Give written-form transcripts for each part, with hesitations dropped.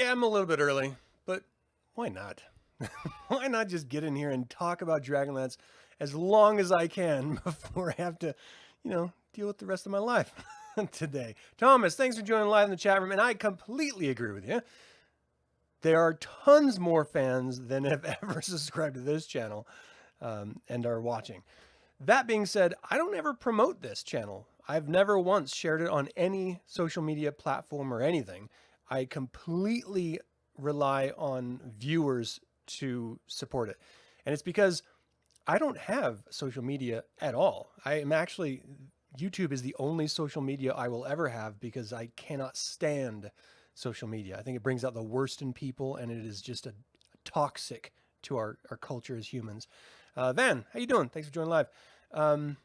am a little bit early, but why not? Why not just get in here and talk about Dragonlance as long as I can before I have to, deal with the rest of my life today. Thomas, thanks for joining live in the chat room, and I completely agree with you. There are tons more fans than have ever subscribed to this channel and are watching. That being said, I don't ever promote this channel. I've never once shared it on any social media platform or anything. I completely rely on viewers to support it. And it's because I don't have social media at all. YouTube is the only social media I will ever have because I cannot stand social media. I think it brings out the worst in people, and it is just a toxic to our culture as humans. Van, how you doing? Thanks for joining live. All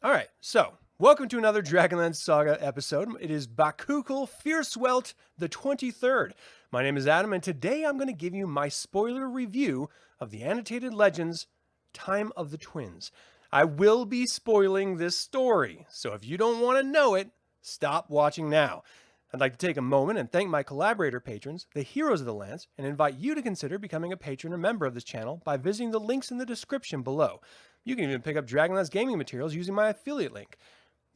right, so welcome to another DragonLance Saga episode. It is Bakukal Fiercewelt the 23rd. My name is Adam, and today I'm going to give you my spoiler review of the Annotated Legends, Time of the Twins. I will be spoiling this story, so if you don't want to know it, stop watching now. I'd like to take a moment and thank my collaborator patrons, the Heroes of the Lance, and invite you to consider becoming a patron or member of this channel by visiting the links in the description below. You can even pick up Dragonlance gaming materials using my affiliate link.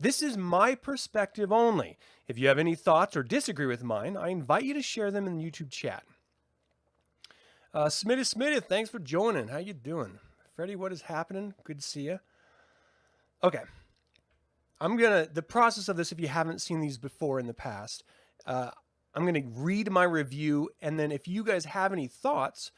This is my perspective only. If you have any thoughts or disagree with mine, I invite you to share them in the YouTube chat. Smitty, thanks for joining. How you doing? Freddie, what is happening? Good to see you. Okay. The process of this, if you haven't seen these before in the past, I'm going to read my review, and then if you guys have any thoughts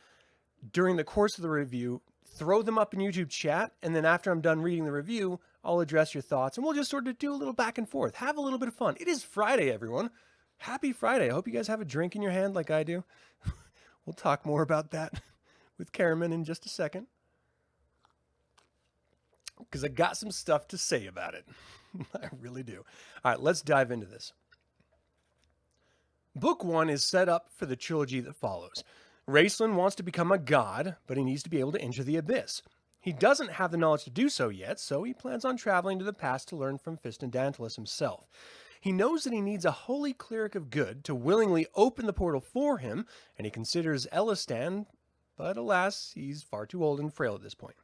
during the course of the review, throw them up in YouTube chat, and then after I'm done reading the review, I'll address your thoughts, and we'll just sort of do a little back and forth. Have a little bit of fun. It is Friday, everyone. Happy Friday. I hope you guys have a drink in your hand like I do. We'll talk more about that with Caramon in just a second, because I got some stuff to say about it. I really do. All right, let's dive into this. Book 1 is set up for the trilogy that follows. Raistlin wants to become a god, but he needs to be able to enter the abyss. He doesn't have the knowledge to do so yet, so he plans on traveling to the past to learn from Fistandantilus himself. He knows that he needs a holy cleric of good to willingly open the portal for him, and he considers Elistan, but alas, he's far too old and frail at this point.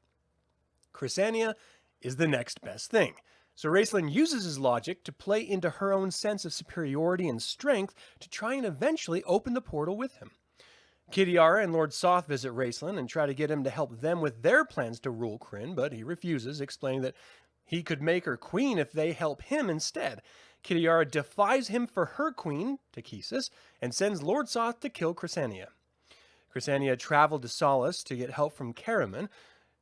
Krysania is the next best thing. So Raistlin uses his logic to play into her own sense of superiority and strength to try and eventually open the portal with him. Kidiara and Lord Soth visit Raistlin and try to get him to help them with their plans to rule Krynn, but he refuses, explaining that he could make her queen if they help him instead. Kidiara defies him for her queen, Takesis, and sends Lord Soth to kill Krysania. Krysania traveled to Solace to get help from Caramon.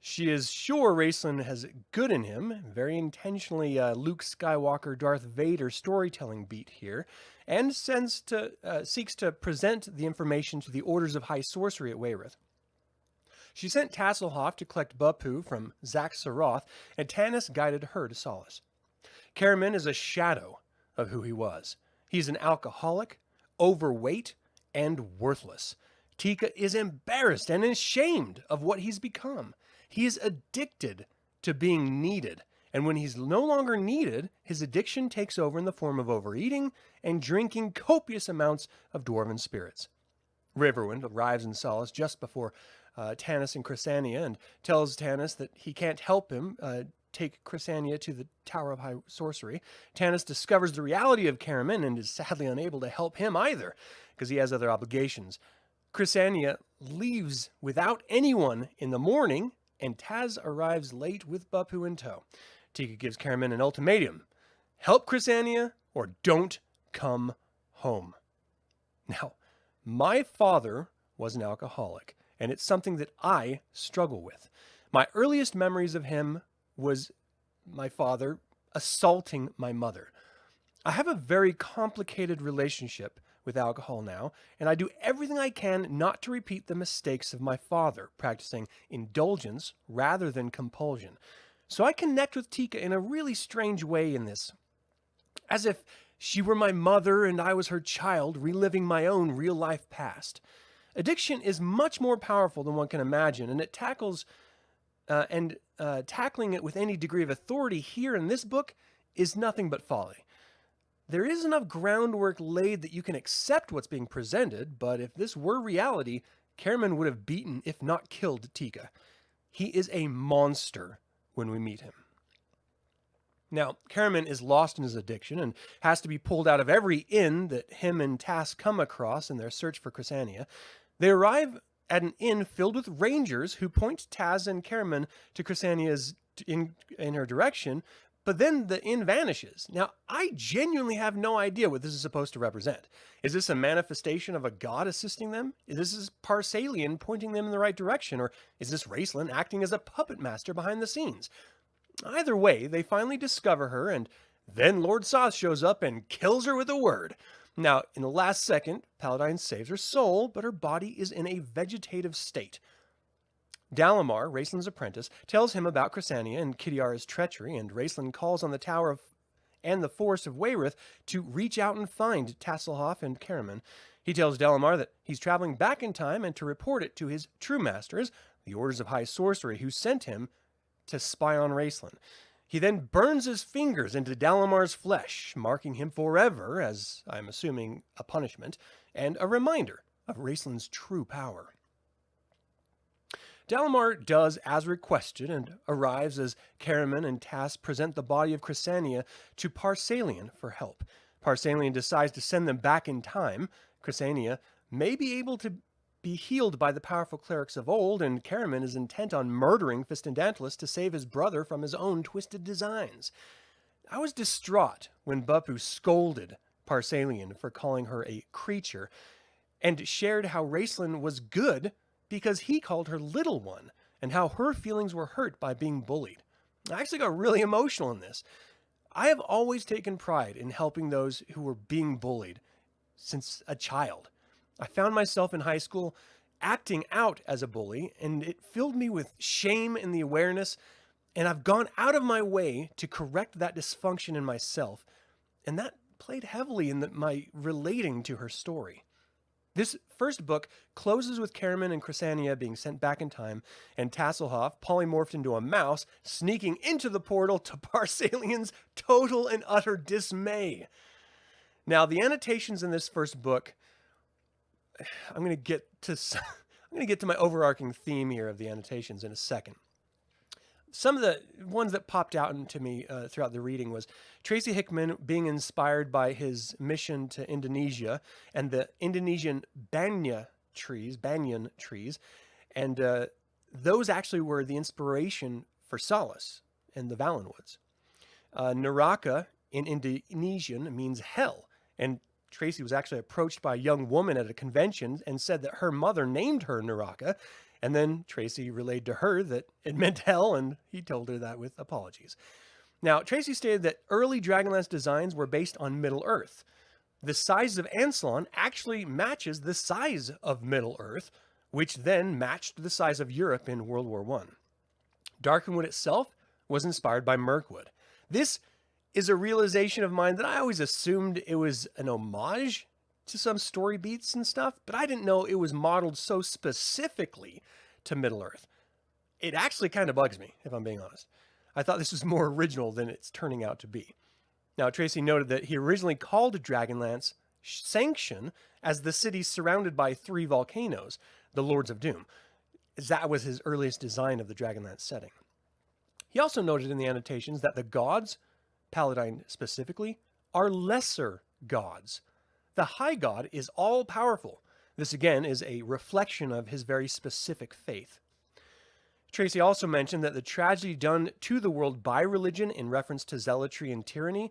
She is sure Raistlin has good in him, very intentionally Luke Skywalker, Darth Vader storytelling beat here, and seeks to present the information to the Orders of High Sorcery at Wayreth. She sent Tasselhoff to collect Bapu from Zack Saroth, and Tanis guided her to Solace. Caramon is a shadow of who he was. He's an alcoholic, overweight, and worthless. Tika is embarrassed and ashamed of what he's become. He is addicted to being needed, and when he's no longer needed, his addiction takes over in the form of overeating and drinking copious amounts of dwarven spirits. Riverwind arrives in Solace just before Tanis and Krysania and tells Tanis that he can't help him take Krysania to the Tower of High Sorcery. Tanis discovers the reality of Caramon and is sadly unable to help him either, because he has other obligations. Krysania leaves without anyone in the morning, and Taz arrives late with Bapu in tow. Tika gives Caramon an ultimatum. Help Krysania or don't come home. Now, my father was an alcoholic, and it's something that I struggle with. My earliest memories of him was my father assaulting my mother. I have a very complicated relationship with alcohol now, and I do everything I can not to repeat the mistakes of my father, practicing indulgence rather than compulsion. So I connect with Tika in a really strange way in this, as if she were my mother and I was her child, reliving my own real-life past. Addiction is much more powerful than one can imagine, and it tackling it with any degree of authority here in this book is nothing but folly. there is enough groundwork laid that you can accept what's being presented, but if this were reality, Caramon would have beaten, if not killed, Tika. He is a monster when we meet him. Now, Caramon is lost in his addiction and has to be pulled out of every inn that him and Tass come across in their search for Crysania. They arrive at an inn filled with rangers who point Taz and Caramon to Crysania's in her direction, but then the inn vanishes. Now, I genuinely have no idea what this is supposed to represent. Is this a manifestation of a god assisting them? Is this Parsalian pointing them in the right direction? Or is this Raistlin acting as a puppet master behind the scenes? Either way, they finally discover her, and then Lord Soth shows up and kills her with a word. Now, in the last second, Paladine saves her soul, but her body is in a vegetative state. Dalamar, Raistlin's apprentice, tells him about Crysania and Kidiara's treachery, and Raistlin calls on the Tower and the Forest of Wayreth to reach out and find Tasselhoff and Caramon. He tells Dalamar that he's traveling back in time and to report it to his true masters, the Orders of High Sorcery, who sent him to spy on Raistlin. He then burns his fingers into Dalamar's flesh, marking him forever, as I'm assuming a punishment, and a reminder of Raistlin's true power. Dalamar does as requested and arrives as Caramon and Tass present the body of Crysania to Parsalian for help. Parsalian decides to send them back in time. Crysania may be able to be healed by the powerful clerics of old, and Caramon is intent on murdering Fistandantilus to save his brother from his own twisted designs. I was distraught when Bapu scolded Parsalian for calling her a creature, and shared how Raistlin was good because he called her Little One, and how her feelings were hurt by being bullied. I actually got really emotional in this. I have always taken pride in helping those who were being bullied since a child. I found myself in high school acting out as a bully, and it filled me with shame and the awareness, and I've gone out of my way to correct that dysfunction in myself, and that played heavily in my relating to her story. This first book closes with Caramon and Crysania being sent back in time, and Tasselhoff, polymorphed into a mouse, sneaking into the portal to Parsalian's total and utter dismay. Now, the annotations in this first book, I'm going to get to my overarching theme here of the annotations in a second. Some of the ones that popped out to me throughout the reading was Tracy Hickman being inspired by his mission to Indonesia and the Indonesian banyan trees, and those actually were the inspiration for Solace and the Valenwoods. Neraka in Indonesian means hell, and Tracy was actually approached by a young woman at a convention and said that her mother named her Neraka, and then Tracy relayed to her that it meant hell, and he told her that with apologies. Now, Tracy stated that early Dragonlance designs were based on Middle-earth. The size of Ansalon actually matches the size of Middle-earth, which then matched the size of Europe in World War I. Darkenwood itself was inspired by Mirkwood. This is a realization of mine that I always assumed it was an homage to some story beats and stuff, but I didn't know it was modeled so specifically to Middle-earth. It actually kind of bugs me, if I'm being honest. I thought this was more original than it's turning out to be. Now, Tracy noted that he originally called Dragonlance Sanction as the city surrounded by 3 volcanoes, the Lords of Doom. That was his earliest design of the Dragonlance setting. He also noted in the annotations that the gods, Paladine specifically, are lesser gods. The high god is all-powerful. This, again, is a reflection of his very specific faith. Tracy also mentioned that the tragedy done to the world by religion in reference to zealotry and tyranny,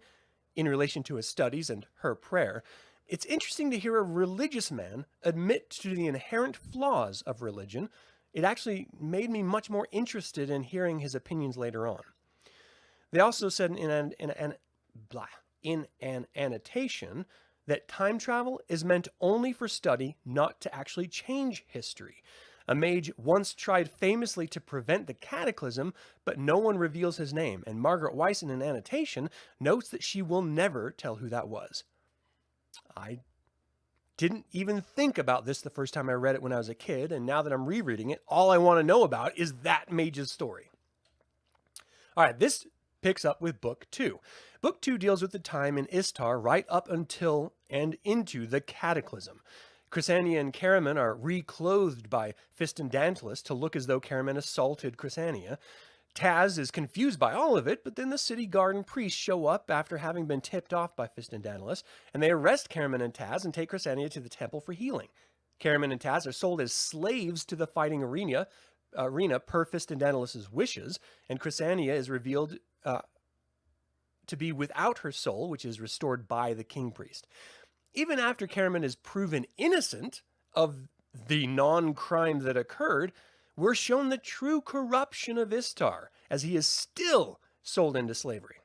in relation to his studies and her prayer, it's interesting to hear a religious man admit to the inherent flaws of religion. It actually made me much more interested in hearing his opinions later on. They also said in an annotation that time travel is meant only for study, not to actually change history. A mage once tried famously to prevent the cataclysm, but no one reveals his name, and Margaret Weis in an annotation notes that she will never tell who that was. I didn't even think about this the first time I read it when I was a kid, and now that I'm rereading it, all I want to know about is that mage's story. All right, this picks up with book 2. Book 2 deals with the time in Istar right up until and into the Cataclysm. Crysania and Caramon are reclothed by Fistandantilus to look as though Caramon assaulted Crysania. Taz is confused by all of it, but then the city guard and priests show up after having been tipped off by Fistandantilus, and they arrest Caramon and Taz and take Crysania to the temple for healing. Caramon and Taz are sold as slaves to the fighting arena per Fistandantilus' wishes, and Crysania is revealed to be without her soul, which is restored by the king priest. Even after Caramon is proven innocent of the non-crime that occurred, we're shown the true corruption of Istar, as he is still sold into slavery.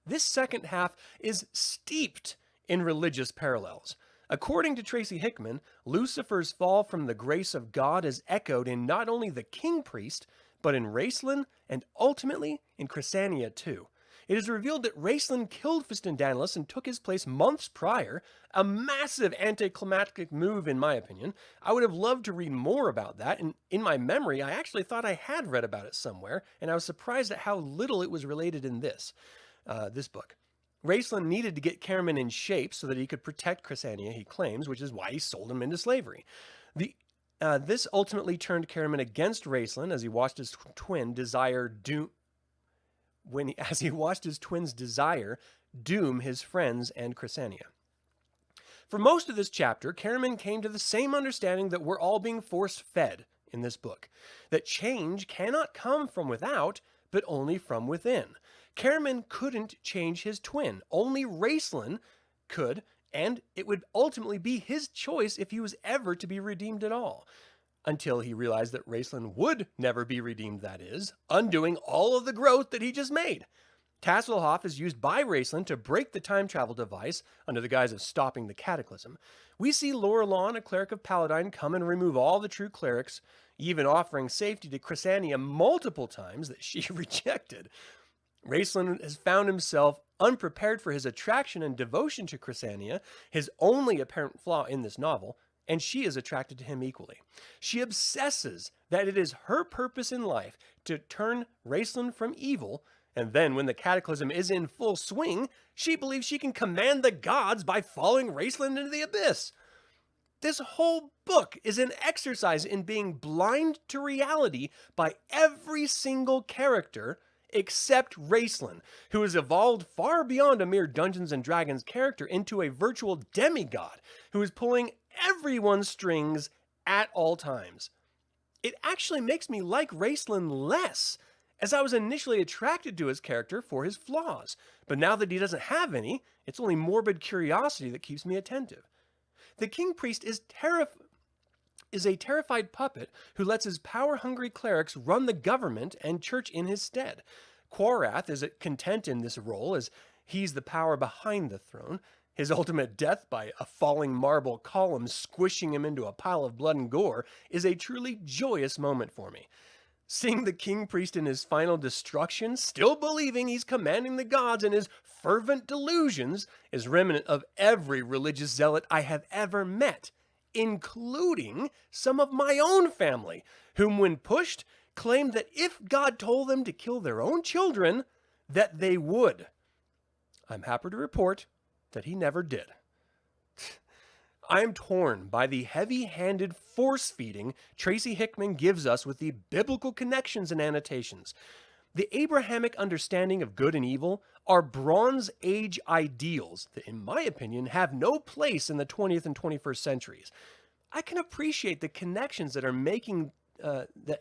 This second half is steeped in religious parallels. According to Tracy Hickman, Lucifer's fall from the grace of God is echoed in not only the king priest, but in Raistlin and ultimately in Crysania too. It is revealed that Raistlin killed Fistandantilus and took his place months prior, a massive anticlimactic move in my opinion. I would have loved to read more about that, and in my memory I actually thought I had read about it somewhere, and I was surprised at how little it was related in this book. Raistlin needed to get Caramon in shape so that he could protect Crysania, he claims, which is why he sold him into slavery. This ultimately turned Caramon against Raistlin as he watched his twin twin's desire doom his friends and Crysania. For most of this chapter, Caramon came to the same understanding that we're all being force-fed in this book, that change cannot come from without, but only from within. Caramon couldn't change his twin. Only Raistlin could, and it would ultimately be his choice if he was ever to be redeemed at all. Until he realized that Raistlin would never be redeemed, that is, undoing all of the growth that he just made. Tasselhoff is used by Raistlin to break the time travel device under the guise of stopping the cataclysm. We see Laurelon, a cleric of Paladine, come and remove all the true clerics, even offering safety to Crysania multiple times that she rejected. Raistlin has found himself unprepared for his attraction and devotion to Crysania, his only apparent flaw in this novel, and she is attracted to him equally. She obsesses that it is her purpose in life to turn Raistlin from evil, and then when the cataclysm is in full swing, she believes she can command the gods by following Raistlin into the abyss. This whole book is an exercise in being blind to reality by every single character except Raistlin, who has evolved far beyond a mere Dungeons & Dragons character into a virtual demigod who is pulling everyone's strings at all times. It actually makes me like Raistlin less, as I was initially attracted to his character for his flaws, but now that he doesn't have any, it's only morbid curiosity that keeps me attentive. The King Priest is a terrified puppet who lets his power-hungry clerics run the government and church in his stead. Quarath is content in this role as he's the power behind the throne. His ultimate death by a falling marble column squishing him into a pile of blood and gore is a truly joyous moment for me. Seeing the King Priest in his final destruction, still believing he's commanding the gods in his fervent delusions, is remnant of every religious zealot I have ever met, including some of my own family, whom when pushed, claimed that if God told them to kill their own children, that they would. I'm happy to report that he never did. I am torn by the heavy-handed force-feeding Tracy Hickman gives us with the biblical connections and annotations. The Abrahamic understanding of good and evil are Bronze Age ideals that, in my opinion, have no place in the 20th and 21st centuries. I can appreciate the connections that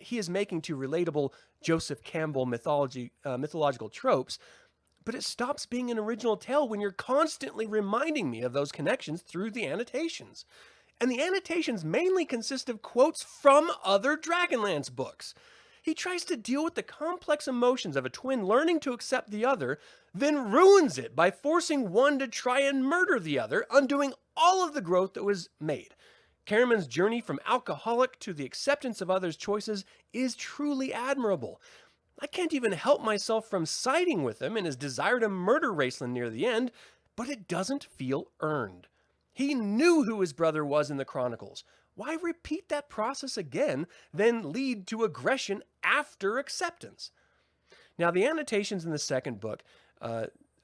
he is making to relatable Joseph Campbell mythological tropes, but it stops being an original tale when you're constantly reminding me of those connections through the annotations. And the annotations mainly consist of quotes from other Dragonlance books. He tries to deal with the complex emotions of a twin learning to accept the other, then ruins it by forcing one to try and murder the other, undoing all of the growth that was made. Caramon's journey from alcoholic to the acceptance of others' choices is truly admirable. I can't even help myself from siding with him in his desire to murder Raistlin near the end, but it doesn't feel earned. He knew who his brother was in the Chronicles. Why repeat that process again, then lead to aggression after acceptance? Now, the annotations in the second book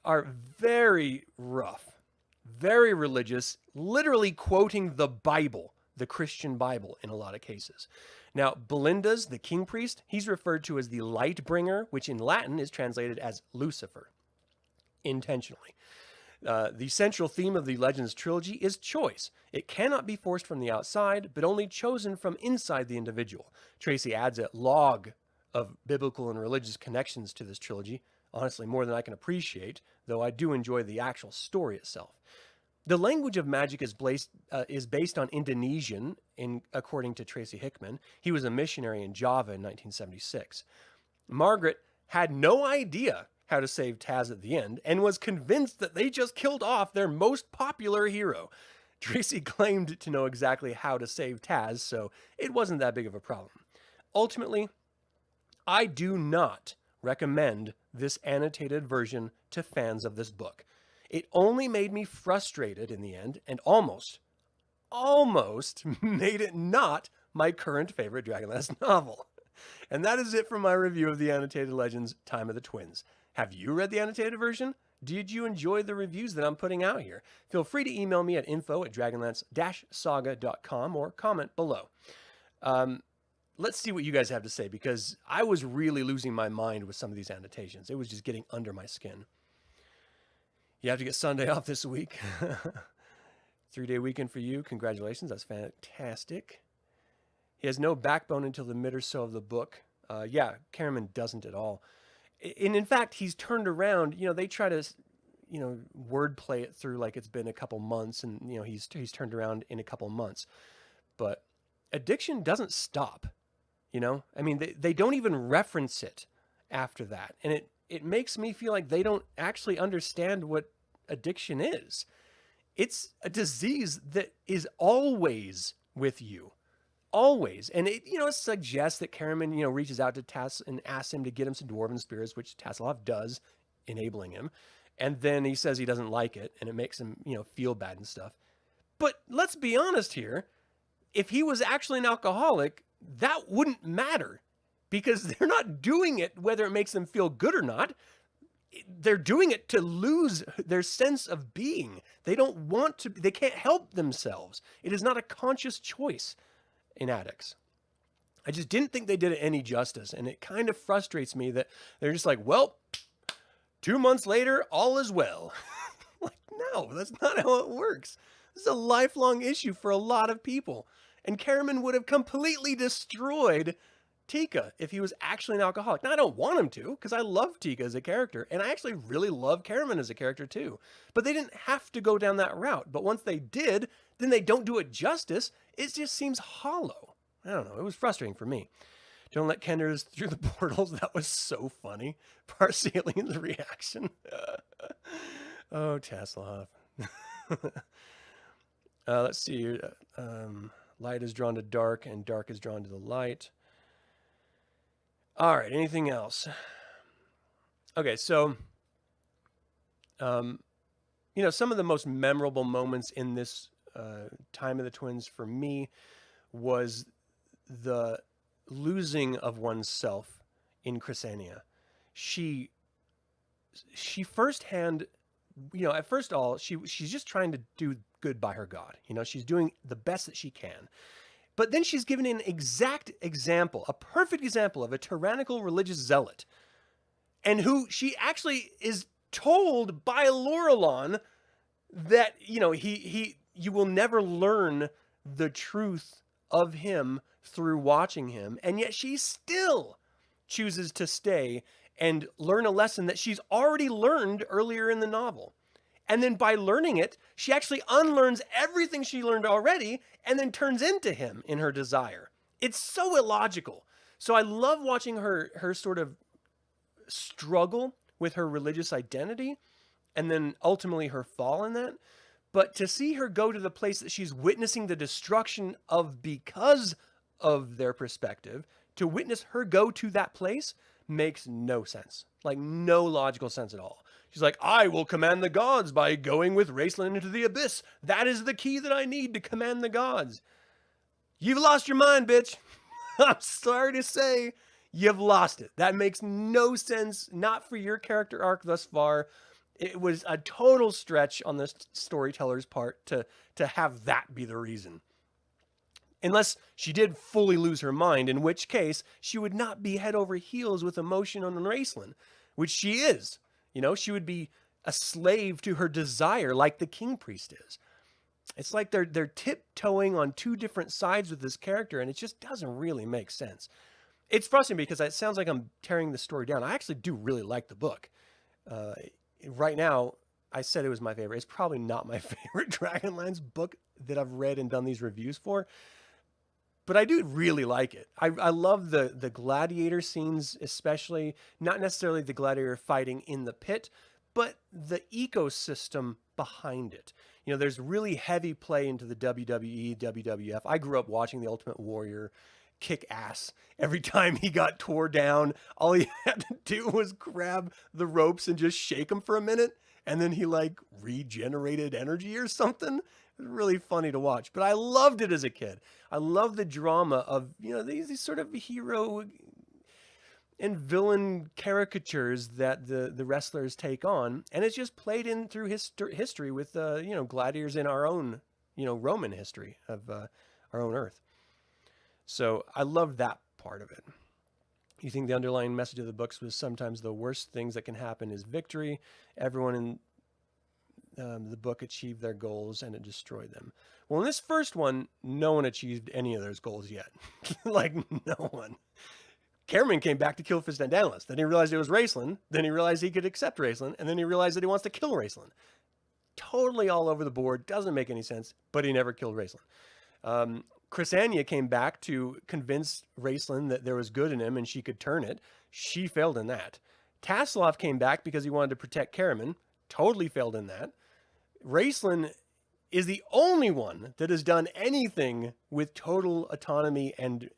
are very rough, very religious, literally quoting the Bible, the Christian Bible in a lot of cases. Now, Belinda's, the king priest, he's referred to as the light bringer, which in Latin is translated as Lucifer, intentionally. The central theme of the Legends trilogy is choice. It cannot be forced from the outside, but only chosen from inside the individual. Tracy adds a log of biblical and religious connections to this trilogy, honestly more than I can appreciate, though I do enjoy the actual story itself. The language of magic is based on Indonesian, according to Tracy Hickman. He was a missionary in Java in 1976. Margaret had no idea how to save Taz at the end and was convinced that they just killed off their most popular hero. Tracy claimed to know exactly how to save Taz, so it wasn't that big of a problem. Ultimately, I do not recommend this annotated version to fans of this book. It only made me frustrated in the end and almost made it not my current favorite Dragonlance novel. And that is it for my review of the Annotated Legends Time of the Twins. Have you read the annotated version? Did you enjoy the reviews that I'm putting out here? Feel free to email me at info@dragonlance-saga.com or comment below. Let's see what you guys have to say, because I was really losing my mind with some of these annotations. It was just getting under my skin. You have to get Sunday off this week. 3-day weekend for you. Congratulations. That's fantastic. He has no backbone until the mid or so of the book. Yeah, Caramon doesn't at all. And in fact, he's turned around. You know, they try to, wordplay it through like it's been a couple months, and, he's turned around in a couple months. But addiction doesn't stop, I mean, they don't even reference it after that. And it makes me feel like they don't actually understand what addiction is. It's a disease that is always with you. Always. And it, suggests that Caramon, reaches out to Tass and asks him to get him some dwarven spirits, which Tasselhoff does, enabling him. And then he says he doesn't like it, and it makes him, feel bad and stuff. But let's be honest here. If he was actually an alcoholic, that wouldn't matter, because they're not doing it whether it makes them feel good or not. They're doing it to lose their sense of being. They don't want to, they can't help themselves. It is not a conscious choice in addicts. I just didn't think they did it any justice, and it kind of frustrates me that they're just like, well, 2 months later, all is well. Like, no, that's not how it works. This is a lifelong issue for a lot of people. And Caramon would have completely destroyed Tika if he was actually an alcoholic. Now, I don't want him to, because I love Tika as a character, and I actually really love Caramon as a character too. But they didn't have to go down that route. But once they did, then they don't do it justice. It just seems hollow. I don't know. It was frustrating for me. Don't let Kenders through the portals. That was so funny. Parcelian's reaction. Oh, Tasselhoff. Let's see here. Light is drawn to dark, and dark is drawn to the light. All right, anything else? Okay, so, some of the most memorable moments in this Time of the Twins for me was the losing of oneself in Crysania. She firsthand, at first all, she's just trying to do good by her god. She's doing the best that she can. But then she's given an exact example, a perfect example of a tyrannical religious zealot, and who she actually is told by Laurelon that, you will never learn the truth of him through watching him, and yet she still chooses to stay and learn a lesson that she's already learned earlier in the novel. And then by learning it, she actually unlearns everything she learned already and then turns into him in her desire. It's so illogical. So I love watching her sort of struggle with her religious identity and then ultimately her fall in that. But to see her go to the place that she's witnessing the destruction of because of their perspective, to witness her go to that place makes no sense. Like, no logical sense at all. She's like, I will command the gods by going with Raistlin into the abyss. That is the key that I need to command the gods. You've lost your mind, bitch. I'm sorry to say, you've lost it. That makes no sense, not for your character arc thus far. It was a total stretch on the storyteller's part to have that be the reason. Unless she did fully lose her mind, in which case she would not be head over heels with emotion on Raistlin, which she is. You know, she would be a slave to her desire like the king priest is. It's like they're tiptoeing on two different sides with this character, and it just doesn't really make sense. It's frustrating because it sounds like I'm tearing the story down. I actually do really like the book. Right now, I said it was my favorite. It's probably not my favorite Dragonlance book that I've read and done these reviews for, but I do really like it. I love the gladiator scenes, especially, not necessarily the gladiator fighting in the pit, but the ecosystem behind it. You know, there's really heavy play into the WWE, WWF. I grew up watching The Ultimate Warrior kick ass every time he got tore down. All he had to do was grab the ropes and just shake them for a minute, and then he like regenerated energy or something. It was really funny to watch, but I loved it as a kid. I love the drama of, you know, these sort of hero and villain caricatures that the wrestlers take on, and it's just played in through history with you know, gladiators in our own, you know, Roman history of our own Earth. So I love that part of it. You think the underlying message of the books was sometimes the worst things that can happen is victory. Everyone in the book achieved their goals and it destroyed them. Well, in this first one, no one achieved any of those goals yet. Like, no one. Caramon came back to kill Fistandantilus. Then he realized it was Raistlin. Then he realized he could accept Raistlin. And then he realized that he wants to kill Raistlin. Totally all over the board. Doesn't make any sense, but he never killed Raistlin. Crysania came back to convince Raistlin that there was good in him and she could turn it. She failed in that. Tasselhoff came back because he wanted to protect Caramon. Totally failed in that. Raistlin is the only one that has done anything with total autonomy and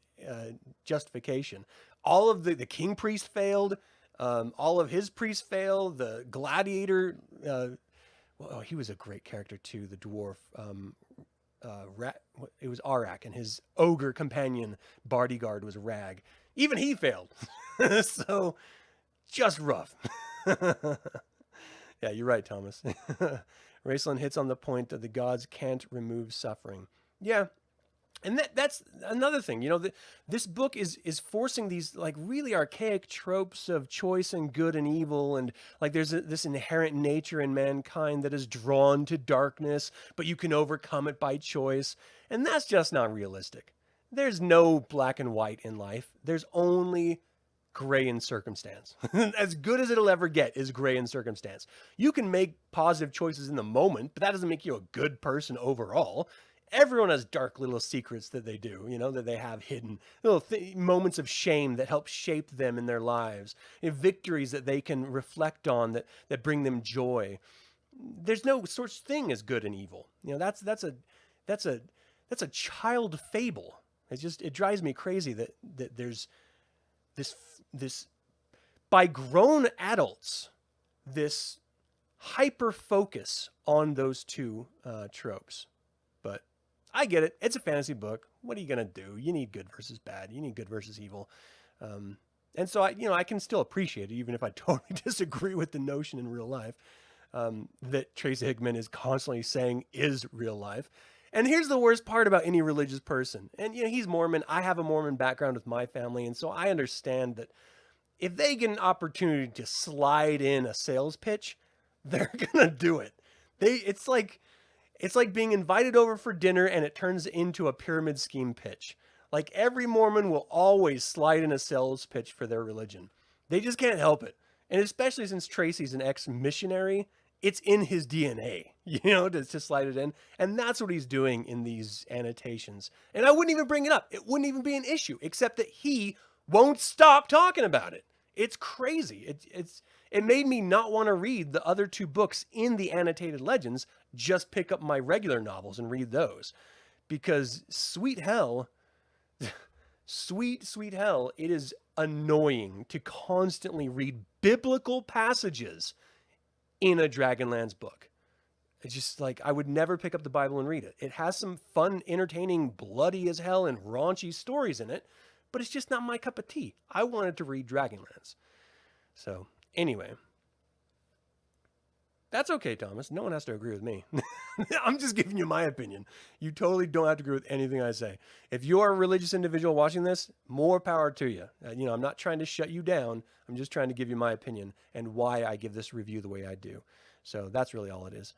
justification. All of the king priest failed. All of his priests failed. The gladiator, well, he was a great character too. The dwarf, it was Arak, and his ogre companion bodyguard was Rag. Even he failed. So just rough. Yeah, you're right, Thomas. Raistlin hits on the point that the gods can't remove suffering. Yeah. And that's another thing, you know, this book is forcing these like really archaic tropes of choice and good and evil. And like there's this inherent nature in mankind that is drawn to darkness, but you can overcome it by choice. And that's just not realistic. There's no black and white in life. There's only gray in circumstance. As good as it'll ever get is gray in circumstance. You can make positive choices in the moment, but that doesn't make you a good person overall. Everyone has dark little secrets that they do, you know, that they have hidden. Little moments of shame that help shape them in their lives. You know, victories that they can reflect on that bring them joy. There's no such thing as good and evil. You know, that's a child fable. It drives me crazy that there's this by grown adults, this hyper focus on those two tropes. But I get it. It's a fantasy book. What are you going to do? You need good versus bad. You need good versus evil. And so I can still appreciate it, even if I totally disagree with the notion in real life that Tracy Hickman is constantly saying is real life. And here's the worst part about any religious person. And, you know, he's Mormon. I have a Mormon background with my family. And so I understand that if they get an opportunity to slide in a sales pitch, they're going to do it. It's like being invited over for dinner and it turns into a pyramid scheme pitch. Like every Mormon will always slide in a sales pitch for their religion. They just can't help it. And especially since Tracy's an ex-missionary, it's in his DNA, you know, to slide it in. And that's what he's doing in these annotations. And I wouldn't even bring it up. It wouldn't even be an issue, except that he won't stop talking about it. It's crazy. It made me not want to read the other two books in the Annotated Legends, just pick up my regular novels and read those. Because sweet hell, sweet hell, it is annoying to constantly read biblical passages in a Dragonlance book. It's just like, I would never pick up the Bible and read it. It has some fun, entertaining, bloody as hell and raunchy stories in it, but it's just not my cup of tea. I wanted to read Dragonlance. So anyway, That's okay, Thomas. No one has to agree with me. I'm just giving you my opinion. You totally don't have to agree with anything I say. If you're a religious individual watching this, more power to you. I'm not trying to shut you down. I'm just trying to give you my opinion and why I give this review the way I do. So that's really all it is.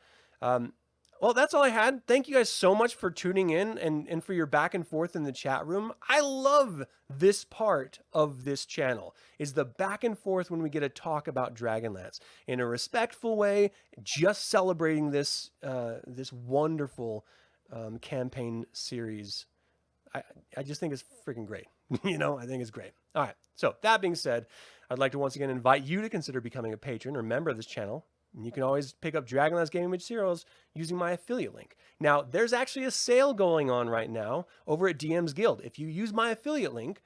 Well, that's all I had. Thank you guys so much for tuning in and for your back and forth in the chat room. I love this part of this channel, is the back and forth when we get to talk about Dragonlance in a respectful way, just celebrating this this wonderful campaign series. I just think it's freaking great. I think it's great. All right. So that being said, I'd like to once again invite you to consider becoming a patron or member of this channel. And you can always pick up Dragonlance Gaming Materials using my affiliate link. Now, there's actually a sale going on right now over at DM's Guild. If you use my affiliate link,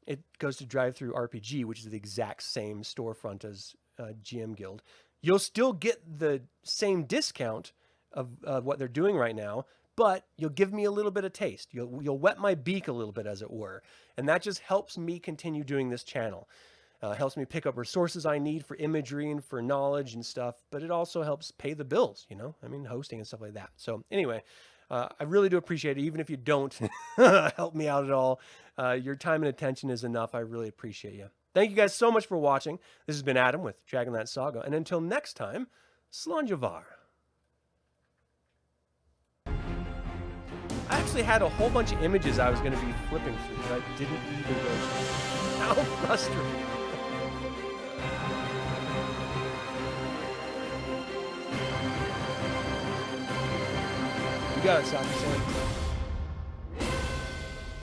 it goes to Drive-Thru RPG, which is the exact same storefront as GM Guild. You'll still get the same discount of what they're doing right now, but you'll give me a little bit of taste. You'll wet my beak a little bit, as it were. And that just helps me continue doing this channel. Helps me pick up resources I need for imagery and for knowledge and stuff, but it also helps pay the bills, hosting and stuff like that. So anyway, I really do appreciate it. Even if you don't help me out at all, your time and attention is enough. I really appreciate you. Thank you guys so much for watching. This has been Adam with Dragonlance Saga. And until next time, Slanjavar. I actually had a whole bunch of images I was going to be flipping through, but I didn't even go through. How frustrating. You got it, South.